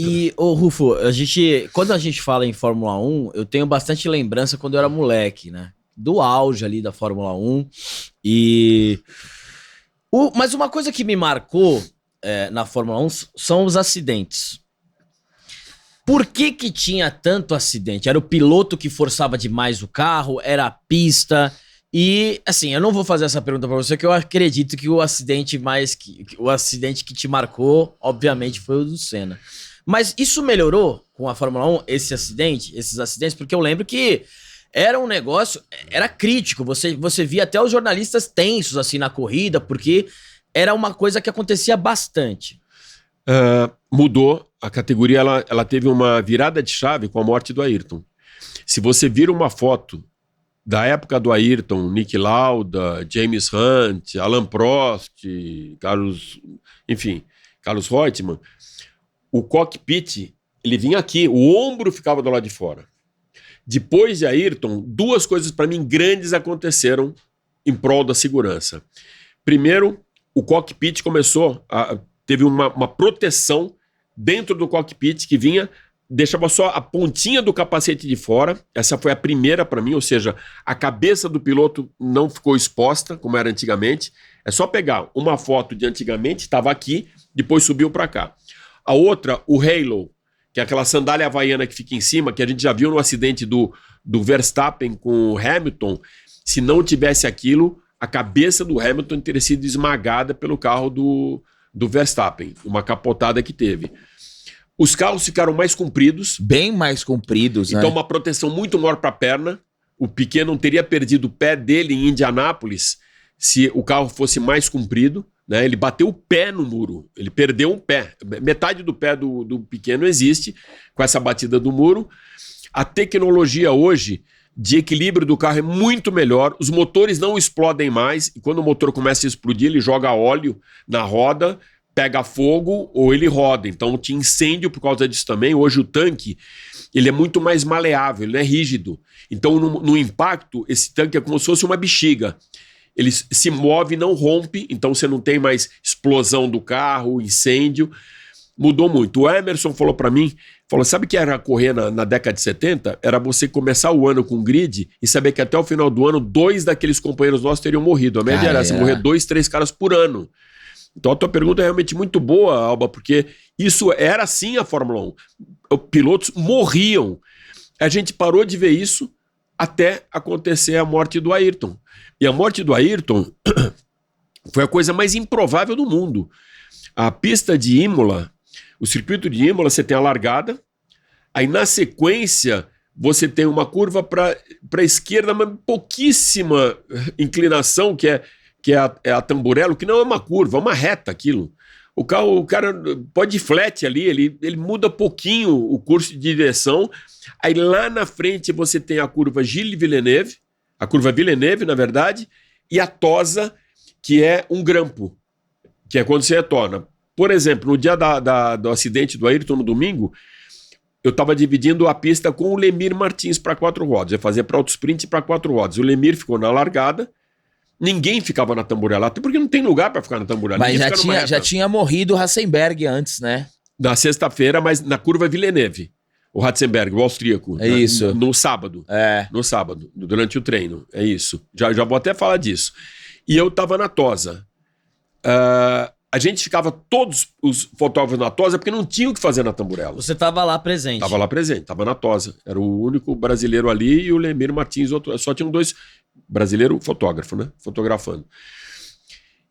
E, ô Rufo, quando a gente fala em Fórmula 1, eu tenho bastante lembrança quando eu era moleque, né? Do auge ali da Fórmula 1. Mas uma coisa que me marcou na Fórmula 1 são os acidentes. Por que tinha tanto acidente? Era o piloto que forçava demais o carro? Era a pista? E, assim, eu não vou fazer essa pergunta pra você, que eu acredito que o acidente que te marcou, obviamente, foi o do Senna. Mas isso melhorou com a Fórmula 1, esses acidentes? Porque eu lembro que era um negócio, era crítico. Você via até os jornalistas tensos, assim, na corrida, porque era uma coisa que acontecia bastante. Mudou. A categoria ela teve uma virada de chave com a morte do Ayrton. Se você vira uma foto da época do Ayrton, Niki Lauda, James Hunt, Alain Prost, Carlos Reutemann, o cockpit, ele vinha aqui, o ombro ficava do lado de fora. Depois de Ayrton, duas coisas para mim grandes aconteceram em prol da segurança. Primeiro, o cockpit teve uma proteção dentro do cockpit que deixava só a pontinha do capacete de fora. Essa foi a primeira para mim, ou seja, a cabeça do piloto não ficou exposta, como era antigamente. É só pegar uma foto de antigamente, estava aqui, depois subiu para cá. A outra, o halo, que é aquela sandália havaiana que fica em cima, que a gente já viu no acidente do Verstappen com o Hamilton. Se não tivesse aquilo, a cabeça do Hamilton teria sido esmagada pelo carro do Verstappen, uma capotada que teve. Os carros ficaram mais compridos. Bem mais compridos, então, uma proteção muito maior para a perna. O Piquet não teria perdido o pé dele em Indianápolis se o carro fosse mais comprido, né? Ele bateu o pé no muro, ele perdeu um pé. Metade do pé do Piquet não existe com essa batida do muro. A tecnologia hoje de equilíbrio do carro é muito melhor, os motores não explodem mais, e quando o motor começa a explodir, ele joga óleo na roda, pega fogo ou ele roda. Então tinha incêndio por causa disso também. Hoje o tanque ele é muito mais maleável, ele não é rígido. Então no impacto, esse tanque é como se fosse uma bexiga. Ele se move e não rompe, então você não tem mais explosão do carro, incêndio. Mudou muito. O Emerson falou para mim, sabe o que era correr na década de 70? Era você começar o ano com grid e saber que até o final do ano 2 daqueles companheiros nossos teriam morrido. A média era você morrer 2, 3 caras por ano. Então a tua pergunta é realmente muito boa, Alba, porque isso era assim a Fórmula 1. Pilotos morriam. A gente parou de ver isso até acontecer a morte do Ayrton. E a morte do Ayrton foi a coisa mais improvável do mundo. A pista de Imola, o circuito de Imola, você tem a largada, aí na sequência você tem uma curva para a esquerda, uma pouquíssima inclinação, que é a Tamburello, que não é uma curva, é uma reta aquilo. O cara pode ir flat ali, ele muda pouquinho o curso de direção. Aí lá na frente você tem a curva Gilles Villeneuve, a curva Villeneuve, na verdade, e a Tosa, que é um grampo, que é quando você retorna. Por exemplo, no dia do acidente do Ayrton, no domingo, eu estava dividindo a pista com o Lemir Martins para 4 rodas. Eu fazia para auto sprint para 4 rodas. O Lemir ficou na largada, ninguém ficava na Tamburello, até porque não tem lugar para ficar na Tamburello. Mas já tinha morrido o Hassenberg antes, né? Na sexta-feira, mas na curva Villeneuve. O Ratzenberg, o austríaco. É isso. No sábado. No sábado, durante o treino. É isso. Já vou até falar disso. E eu estava na Tosa. A gente ficava, todos os fotógrafos na Tosa, porque não tinha o que fazer na Tamburello. Você estava lá presente. Estava lá presente, estava na Tosa. Era o único brasileiro ali e o Lemir Martins, só tinham 2 brasileiro fotógrafo, né? Fotografando.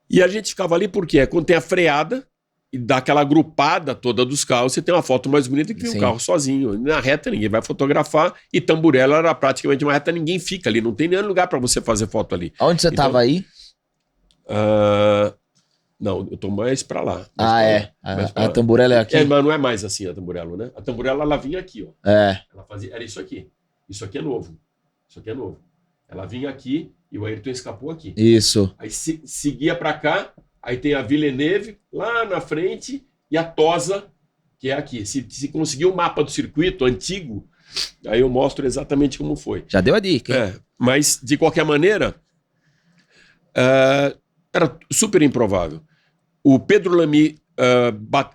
E a gente ficava ali porque quando tem a freada e dá aquela agrupada toda dos carros, você tem uma foto mais bonita que um carro sozinho. Na reta ninguém vai fotografar e Tamburello era praticamente uma reta, ninguém fica ali, não tem nenhum lugar para você fazer foto ali. Onde você estava aí? Não, eu tô mais pra lá. A Tamburello é aqui? Mas não é mais assim a Tamburello, né? A Tamburello, ela vinha aqui, ó. Ela fazia, era isso aqui. Isso aqui é novo. Ela vinha aqui e o Ayrton escapou aqui. Isso. Aí seguia pra cá, aí tem a Villeneuve lá na frente e a Tosa, que é aqui. Se conseguir o mapa do circuito antigo, aí eu mostro exatamente como foi. Já deu a dica, hein? Mas, de qualquer maneira, era super improvável. O Pedro Lamy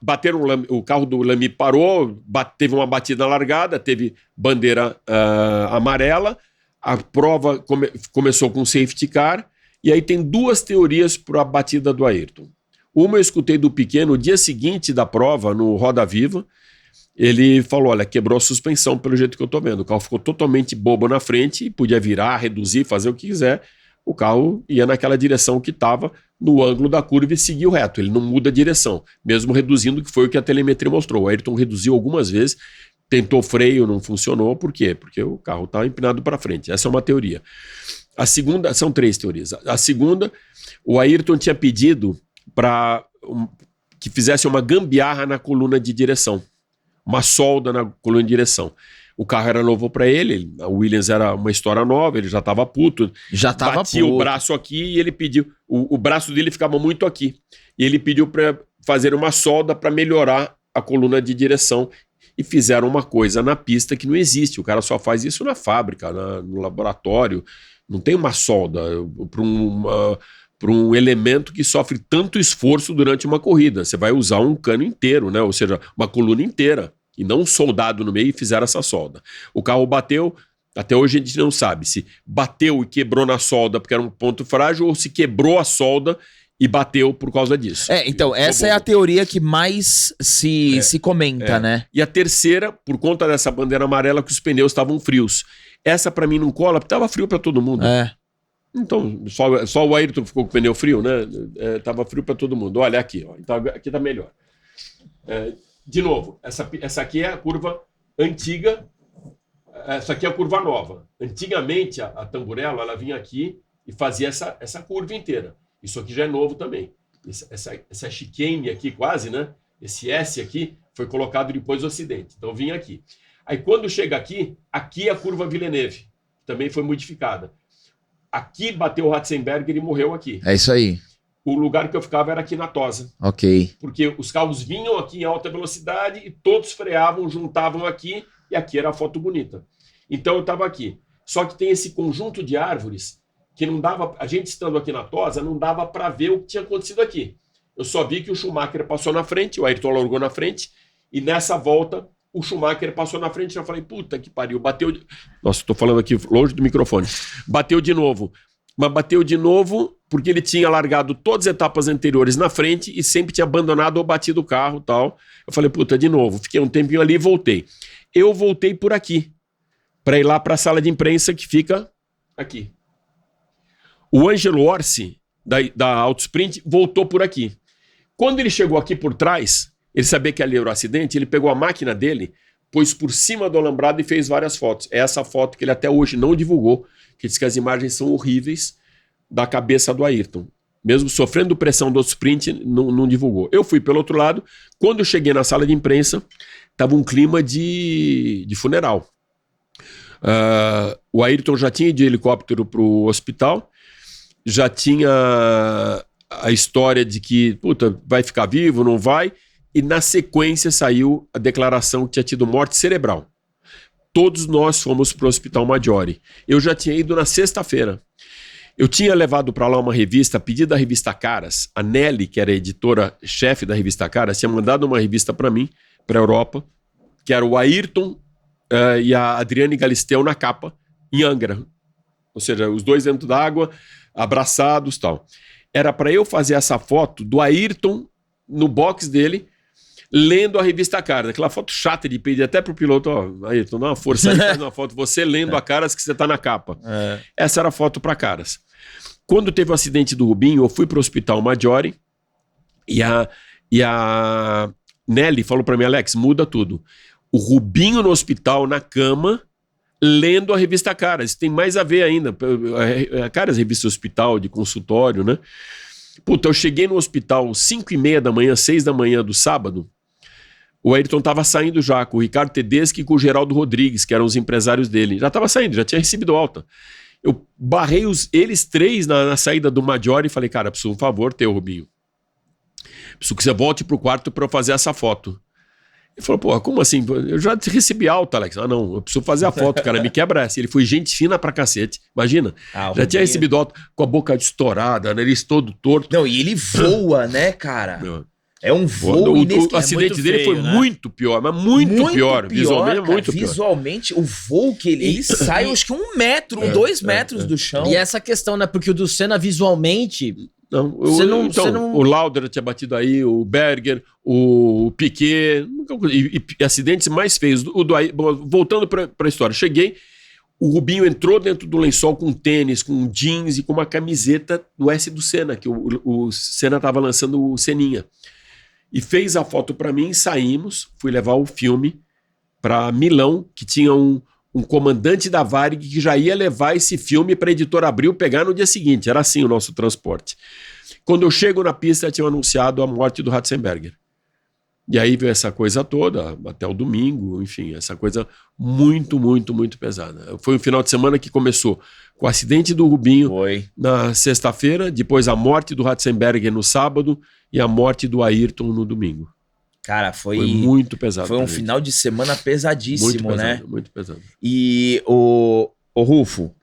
bateram o carro do Lamy parou, teve uma batida largada, teve bandeira amarela, a prova começou com safety car, e aí tem duas teorias para a batida do Ayrton. Uma eu escutei do Piquet no dia seguinte da prova, no Roda Viva, ele falou, olha, quebrou a suspensão pelo jeito que eu tô vendo, o carro ficou totalmente bobo na frente, podia virar, reduzir, fazer o que quiser, o carro ia naquela direção que estava no ângulo da curva e seguiu reto, ele não muda a direção, mesmo reduzindo, que foi o que a telemetria mostrou. O Ayrton reduziu algumas vezes, tentou freio, não funcionou, por quê? Porque o carro estava empinado para frente, essa é uma teoria. A segunda, são três teorias, a segunda, o Ayrton tinha pedido para que fizesse uma gambiarra na coluna de direção, uma solda na coluna de direção. O carro era novo para ele, a Williams era uma história nova, ele já estava puto. Batia o braço aqui e ele pediu... O braço dele ficava muito aqui. E ele pediu para fazer uma solda para melhorar a coluna de direção. E fizeram uma coisa na pista que não existe. O cara só faz isso na fábrica, no laboratório. Não tem uma solda para um elemento que sofre tanto esforço durante uma corrida. Você vai usar um cano inteiro, né? Ou seja, uma coluna inteira. E não um soldado no meio, e fizeram essa solda. O carro bateu, até hoje a gente não sabe se bateu e quebrou na solda porque era um ponto frágil ou se quebrou a solda e bateu por causa disso. Então, essa é a teoria que mais se comenta, né? E a terceira, por conta dessa bandeira amarela, que os pneus estavam frios. Essa pra mim não cola, porque tava frio pra todo mundo. Então, só o Ayrton ficou com o pneu frio, né? Tava frio pra todo mundo. Olha aqui, ó. Então, aqui tá melhor. De novo, essa aqui é a curva antiga, essa aqui é a curva nova. Antigamente, a Tamburello, ela vinha aqui e fazia essa curva inteira. Isso aqui já é novo também. Essa chicane aqui quase, né? Esse S aqui foi colocado depois do acidente. Então vinha aqui. Aí quando chega aqui é a curva Villeneuve, que também foi modificada. Aqui bateu o Ratzenberger e morreu aqui. É isso aí. O lugar que eu ficava era aqui na Tosa. Ok. Porque os carros vinham aqui em alta velocidade e todos freavam, juntavam aqui, e aqui era a foto bonita. Então eu estava aqui. Só que tem esse conjunto de árvores que não dava, a gente estando aqui na Tosa, não dava para ver o que tinha acontecido aqui. Eu só vi que o Schumacher passou na frente, o Ayrton largou na frente, e nessa volta o Schumacher passou na frente, eu falei, puta que pariu, bateu... Nossa, estou falando aqui longe do microfone. Bateu de novo. Mas bateu de novo porque ele tinha largado todas as etapas anteriores na frente e sempre tinha abandonado ou batido o carro e tal. Eu falei, puta, de novo. Fiquei um tempinho ali e voltei. Eu voltei por aqui, para ir lá para a sala de imprensa que fica aqui. O Angelo Orsi, da Autosprint, voltou por aqui. Quando ele chegou aqui por trás, ele sabia que ali era o acidente, ele pegou a máquina dele, pôs por cima do alambrado e fez várias fotos. É essa foto que ele até hoje não divulgou, que diz que as imagens são horríveis da cabeça do Ayrton. Mesmo sofrendo pressão do sprint, não divulgou. Eu fui pelo outro lado. Quando eu cheguei na sala de imprensa, estava um clima de funeral. O Ayrton já tinha ido de helicóptero para o hospital, já tinha a história de que, puta, vai ficar vivo, não vai, e na sequência saiu a declaração que tinha tido morte cerebral. Todos nós fomos para o Hospital Maggiore. Eu já tinha ido na sexta-feira. Eu tinha levado para lá uma revista, a pedido da revista Caras. A Nelly, que era a editora-chefe da revista Caras, tinha mandado uma revista para mim, para a Europa, que era o Ayrton e a Adriane Galisteu na capa, em Angra. Ou seja, os dois dentro d'água, abraçados e tal. Era para eu fazer essa foto do Ayrton no box dele, lendo a revista Caras, aquela foto chata de pedir até pro piloto, ó, Ayrton, dá uma força aí, faz uma foto, você lendo a Caras que você tá na capa. Essa era a foto para Caras. Quando teve o acidente do Rubinho, eu fui pro Hospital Maggiore e a Nelly falou para mim, Alex, muda tudo. O Rubinho no hospital, na cama, lendo a revista Caras. Isso tem mais a ver ainda. A Caras, revista hospital, de consultório, né? Puta, eu cheguei no hospital 5h30 da manhã, 6 da manhã do sábado. O Ayrton estava saindo já com o Ricardo Tedeschi e com o Geraldo Rodrigues, que eram os empresários dele. Já estava saindo, já tinha recebido alta. Eu barrei eles três na saída do Maggiore e falei, cara, preciso um favor teu, Rubinho. Preciso que você volte pro quarto para eu fazer essa foto. Ele falou, pô, como assim? Eu já recebi alta, Alex. Ah, não, eu preciso fazer a foto, cara, me quebra essa. Ele foi gente fina pra cacete, imagina. Já tinha recebido alta com a boca estourada, nariz todo torto. Não, e ele voa, né, cara? É um voo O acidente dele feio, foi né? muito pior, mas muito pior. Visualmente cara, é muito pior. Visualmente, o voo que ele sai, acho que 1 metro, 2 metros do chão. E essa questão, né? Porque o do Senna visualmente... Não, Você não- então, você não- o Lauda tinha batido aí, o Berger, o Piquet, e acidentes mais feios. Bom, voltando para a história, cheguei, o Rubinho entrou dentro do lençol com tênis, com jeans e com uma camiseta do S do Senna, que o Senna estava lançando o Seninha. E fez a foto para mim, saímos, fui levar o filme para Milão, que tinha um comandante da Varig que já ia levar esse filme para a editora Abril pegar no dia seguinte. Era assim o nosso transporte. Quando eu chego na pista, tinham anunciado a morte do Ratzenberger. E aí veio essa coisa toda, até o domingo, enfim, essa coisa muito, muito, muito pesada. Foi um final de semana que começou com o acidente do Rubinho na sexta-feira, depois a morte do Ratzenberger no sábado e a morte do Ayrton no domingo. Cara, foi muito pesado. Foi um pra gente. final de semana pesadíssimo, Muito pesado, né? muito pesado. E o Rufo,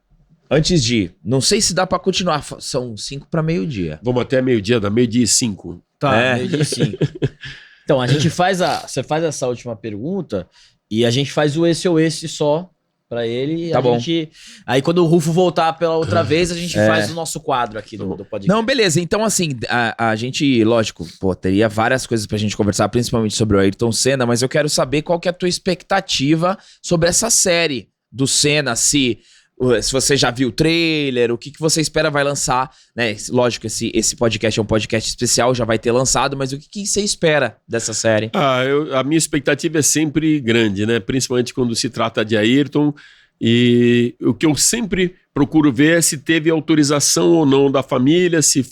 antes de ir, não sei se dá pra continuar, são 5 para meio-dia. Vamos até meio-dia, da meio-dia e 5. Tá, É. meio dia 5. Então, a gente você faz essa última pergunta e a gente faz o esse ou esse só pra ele. Tá bom. Aí quando o Rufo voltar pela outra vez, a gente faz o nosso quadro aqui do podcast. Não, beleza. Então, assim, a gente, lógico, teria várias coisas pra gente conversar, principalmente sobre o Ayrton Senna, mas eu quero saber qual que é a tua expectativa sobre essa série do Senna, se você já viu o trailer, o que você espera vai lançar, né? Lógico, esse podcast é um podcast especial, já vai ter lançado, mas o que você espera dessa série? A minha expectativa é sempre grande, né? Principalmente quando se trata de Ayrton. E o que eu sempre procuro ver é se teve autorização ou não da família, se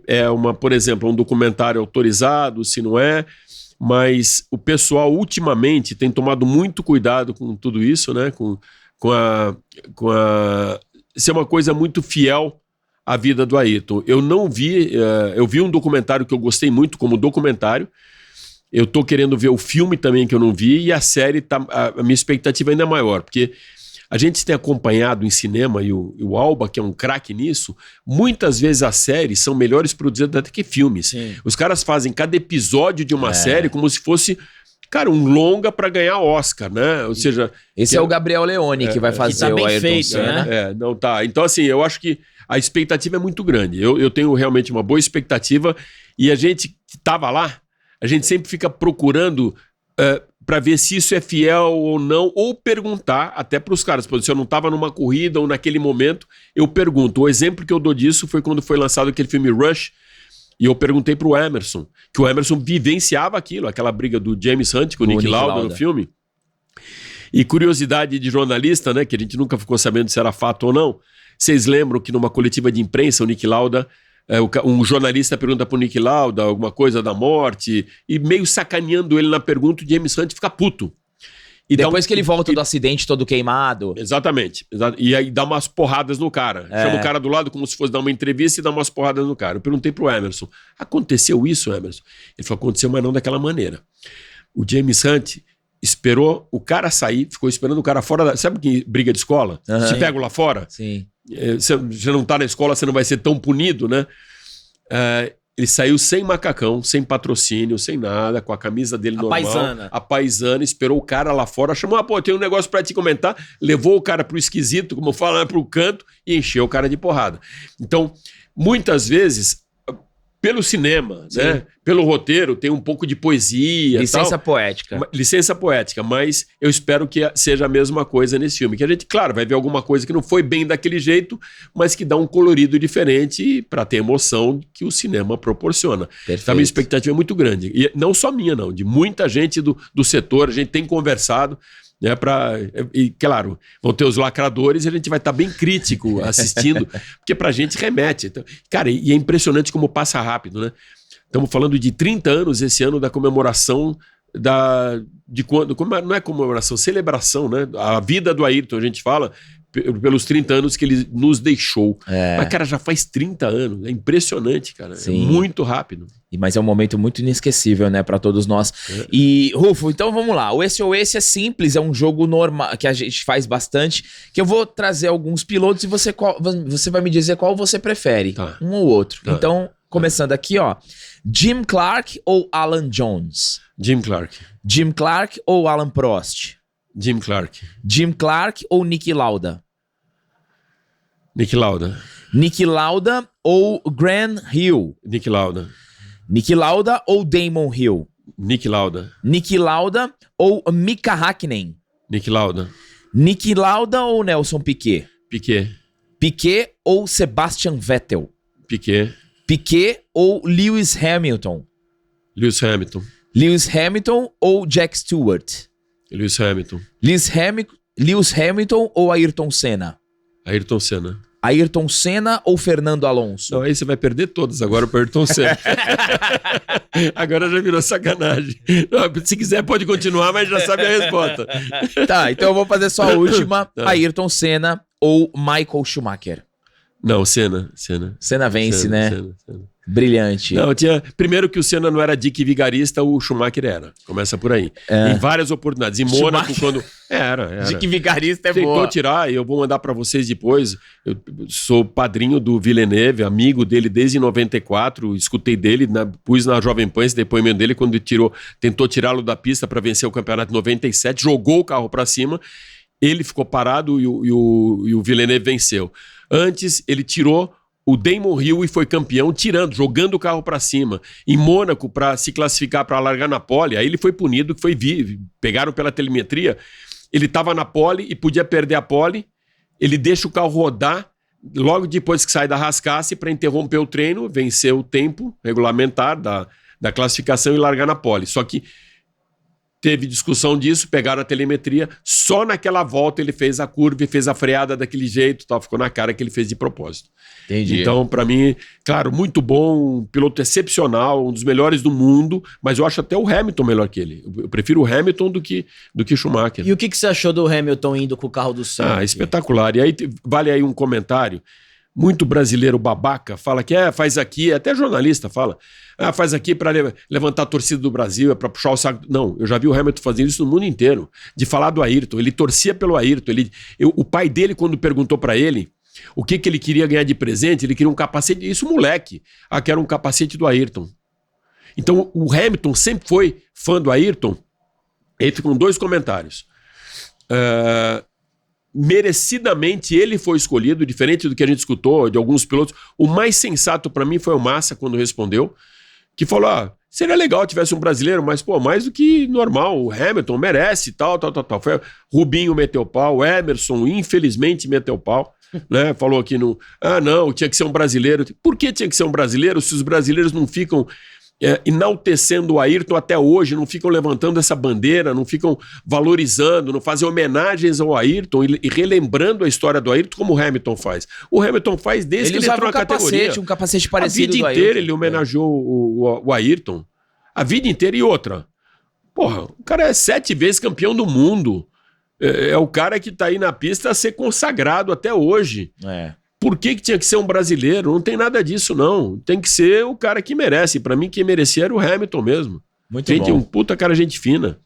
é por exemplo, um documentário autorizado, se não é. Mas o pessoal ultimamente tem tomado muito cuidado com tudo isso, né? Ser uma coisa muito fiel à vida do Ayrton. Eu vi um documentário que eu gostei muito como documentário. Eu tô querendo ver o filme também que eu não vi, e a série a minha expectativa ainda é maior, porque a gente tem acompanhado em cinema, e o Alba, que é um craque nisso, muitas vezes as séries são melhores produzidas até que filmes. Sim. Os caras fazem cada episódio de uma série como se fosse, cara, um longa para ganhar Oscar, né? Ou seja... Esse é o Gabriel Leone que vai fazer que tá bem o Ayrton feito, Senna. né? Não tá. Então, assim, eu acho que a expectativa é muito grande. Eu tenho realmente uma boa expectativa, e a gente que estava lá, a gente sempre fica procurando para ver se isso é fiel ou não, ou perguntar até para os caras. Por exemplo, se eu não estava numa corrida ou naquele momento, eu pergunto. O exemplo que eu dou disso foi quando foi lançado aquele filme Rush, e eu perguntei pro Emerson, que o Emerson vivenciava aquela briga do James Hunt com o Nick Lauda no filme. E curiosidade de jornalista, né, que a gente nunca ficou sabendo se era fato ou não, vocês lembram que numa coletiva de imprensa o Nick Lauda, um jornalista pergunta pro Nick Lauda alguma coisa da morte, e meio sacaneando ele na pergunta, o James Hunt fica puto. E depois que ele volta do acidente todo queimado. Exatamente. E aí dá umas porradas no cara. Chama o cara do lado como se fosse dar uma entrevista e dá umas porradas no cara. Eu perguntei pro Emerson, aconteceu isso, Emerson? Ele falou, aconteceu, mas não daquela maneira. O James Hunt esperou o cara sair, ficou esperando o cara fora Sabe que briga de escola? Se pega lá fora? Sim. Você não tá na escola, você não vai ser tão punido, né? Ele saiu sem macacão, sem patrocínio, sem nada, com a camisa dele normal. A paisana, esperou o cara lá fora, chamou, tem um negócio pra te comentar, levou o cara pro esquisito, como fala, pro canto, e encheu o cara de porrada. Então, muitas vezes, pelo cinema, né? Pelo roteiro, tem um pouco de poesia. Licença poética. Licença poética, mas eu espero que seja a mesma coisa nesse filme. Que a gente, claro, vai ver alguma coisa que não foi bem daquele jeito, mas que dá um colorido diferente para ter emoção que o cinema proporciona. Perfeito. Então, a minha expectativa é muito grande. E não só minha, não, de muita gente do setor, a gente tem conversado. E claro, vão ter os lacradores e a gente vai estar bem crítico assistindo, porque pra gente remete. Então, cara, e é impressionante como passa rápido, né? Estamos falando de 30 anos esse ano da comemoração não é comemoração, celebração, né? A vida do Ayrton, a gente fala, pelos 30 anos que ele nos deixou. Mas, cara, já faz 30 anos. É impressionante, cara. Sim. É muito rápido. Mas é um momento muito inesquecível, né, pra todos nós. E, Rufo, então vamos lá. O SOS é simples, é um jogo normal, que a gente faz bastante, que eu vou trazer alguns pilotos e você vai me dizer qual você prefere. Tá. Um ou outro. Tá. Então, Começando aqui, ó. Jim Clark ou Alan Jones? Jim Clark. Jim Clark ou Alan Prost? Jim Clark. Jim Clark ou Niki Lauda? Niki Lauda. Niki Lauda ou Graham Hill? Niki Lauda. Niki Lauda ou Damon Hill? Niki Lauda. Niki Lauda ou Mika Hakkinen? Niki Lauda. Niki Lauda ou Nelson Piquet? Piquet. Piquet ou Sebastian Vettel? Piquet. Piquet ou Lewis Hamilton? Lewis Hamilton. Lewis Hamilton ou Jack Stewart? Lewis Hamilton. Lewis Hamilton ou Ayrton Senna? Ayrton Senna. Ayrton Senna ou Fernando Alonso? Não, aí você vai perder todos agora pro Ayrton Senna. Agora já virou sacanagem. Não, se quiser pode continuar, mas já sabe a resposta. Tá, então eu vou fazer só a última. Ayrton Senna ou Michael Schumacher? Não, Senna. Senna vence, Senna, né? Senna. Brilhante. Não, primeiro que o Senna não era Dick Vigarista, o Schumacher era. Começa por aí. Em várias oportunidades. Em Mônaco, quando... Era. Dick Vigarista é Tentou boa. tirar, e eu vou mandar pra vocês depois. Eu sou padrinho do Villeneuve, amigo dele desde 94, escutei dele, pus na Jovem Pan esse depoimento dele quando ele tentou tirá-lo da pista para vencer o campeonato em 97, jogou o carro para cima, ele ficou parado e o Villeneuve venceu. Antes, ele tirou o Damon Hill e foi campeão jogando o carro para cima. Em Mônaco, para se classificar para largar na pole, aí ele foi punido, pegaram pela telemetria, ele estava na pole e podia perder a pole, ele deixa o carro rodar, logo depois que sai da rascasse para interromper o treino, vencer o tempo regulamentar da classificação e largar na pole. Só que teve discussão disso, pegaram a telemetria, só naquela volta ele fez a curva e fez a freada daquele jeito, tal, ficou na cara que ele fez de propósito. Entendi. Então, pra mim, claro, muito bom, um piloto excepcional, um dos melhores do mundo, mas eu acho até o Hamilton melhor que ele. Eu prefiro o Hamilton do que o Schumacher. E o que você achou do Hamilton indo com o carro do Senna? Espetacular. E aí vale aí um comentário. Muito brasileiro babaca fala que faz aqui, até jornalista fala, faz aqui para levantar a torcida do Brasil, é para puxar o saco. Não, eu já vi o Hamilton fazendo isso no mundo inteiro, de falar do Ayrton, ele torcia pelo Ayrton, o pai dele quando perguntou para ele o que ele queria ganhar de presente, ele queria um capacete, isso moleque, quero um capacete do Ayrton. Então o Hamilton sempre foi fã do Ayrton, aí ficam dois comentários. Merecidamente ele foi escolhido, diferente do que a gente escutou de alguns pilotos. O mais sensato para mim foi o Massa quando respondeu, que falou, seria legal tivesse um brasileiro, mas mais do que normal, o Hamilton merece, tal. Foi Rubinho meteu pau, o Emerson infelizmente meteu pau, né? Falou aqui não, tinha que ser um brasileiro. Por que tinha que ser um brasileiro se os brasileiros não ficam enaltecendo o Ayrton até hoje, não ficam levantando essa bandeira, não ficam valorizando, não fazem homenagens ao Ayrton e relembrando a história do Ayrton como o Hamilton faz. O Hamilton faz desde que ele entrou na categoria. Um capacete parecido do Ayrton. A vida inteira ele homenageou o Ayrton. A vida inteira. E outra. Porra, o cara é 7 vezes campeão do mundo. É o cara que tá aí na pista a ser consagrado até hoje. Por que tinha que ser um brasileiro? Não tem nada disso, não. Tem que ser o cara que merece. Pra mim, quem merecia era o Hamilton mesmo. Muito bom. Um puta cara, gente fina.